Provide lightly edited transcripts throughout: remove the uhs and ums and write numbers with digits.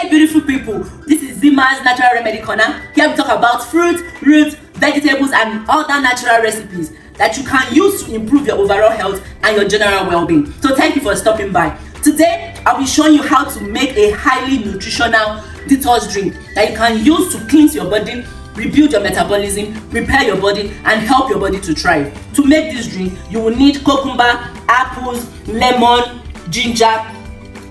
Hey beautiful people, this is Zima's Natural Remedy Corner. Here we talk about fruit, roots, vegetables and other natural recipes that you can use to improve your overall health and your general well-being. So thank you for stopping by. Today, I'll be showing you how to make a highly nutritional detox drink that you can use to cleanse your body, rebuild your metabolism, repair your body and help your body to thrive. To make this drink, you will need cucumber, apples, lemon, ginger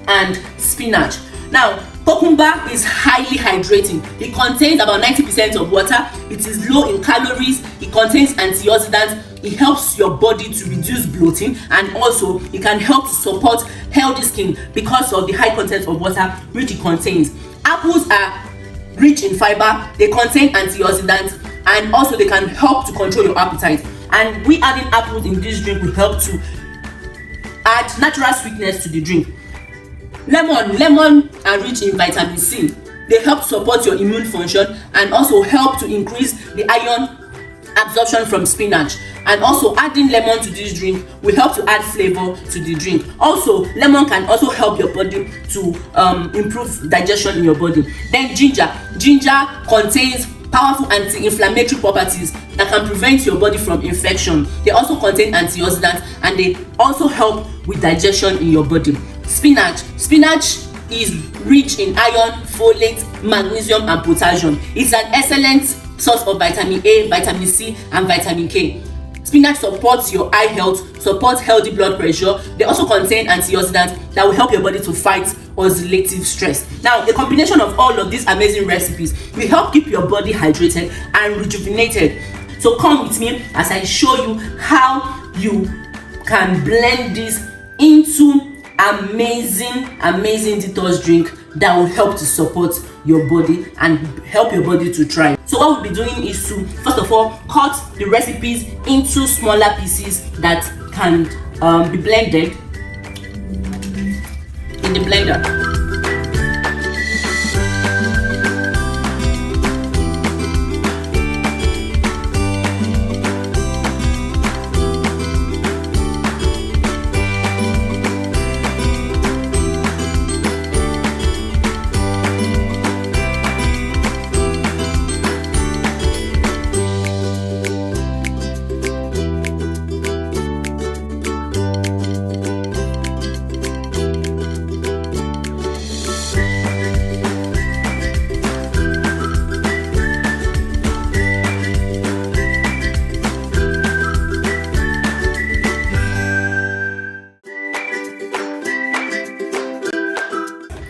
and spinach. Now, cucumber is highly hydrating. It contains about 90% of water. It is low in calories. It contains antioxidants. It helps your body to reduce bloating, and also it can help to support healthy skin because of the high content of water which it contains. Apples are rich in fiber. They contain antioxidants, and also they can help to control your appetite. And we adding apples in this drink will help to add natural sweetness to the drink. Lemon are rich in vitamin C. They help support your immune function and also help to increase the iron absorption from spinach. And also adding lemon to this drink will help to add flavor to the drink. Also, lemon can also help your body to improve digestion in your body. Then ginger contains powerful anti-inflammatory properties that can prevent your body from infection. They also contain antioxidants and they also help with digestion in your body. Spinach is rich in iron, folate, magnesium and potassium. It's an excellent source of vitamin A, vitamin C and vitamin K. Spinach supports your eye health, supports healthy blood pressure. They also contain antioxidants that will help your body to fight oxidative stress. Now, a combination of all of these amazing recipes will help keep your body hydrated and rejuvenated. So come with me as I show you how you can blend this into amazing detox drink that will help to support your body and help your body to thrive. So what we'll be doing is to first of all cut the recipes into smaller pieces that can be blended in the blender.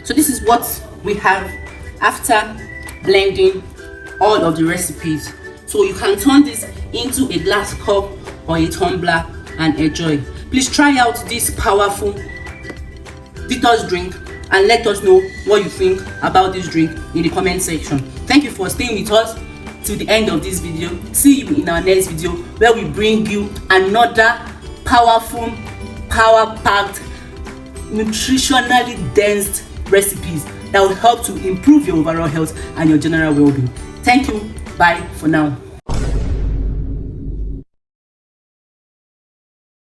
So this is what we have after blending all of the recipes. So you can turn this into a glass cup or a tumbler and enjoy. Please try out this powerful detox drink and let us know what you think about this drink in the comment section. Thank you for staying with us to the end of this video. See you in our next video where we bring you another powerful, power-packed, nutritionally dense recipes that will help to improve your overall health and your general well-being. Thank you. Bye for now.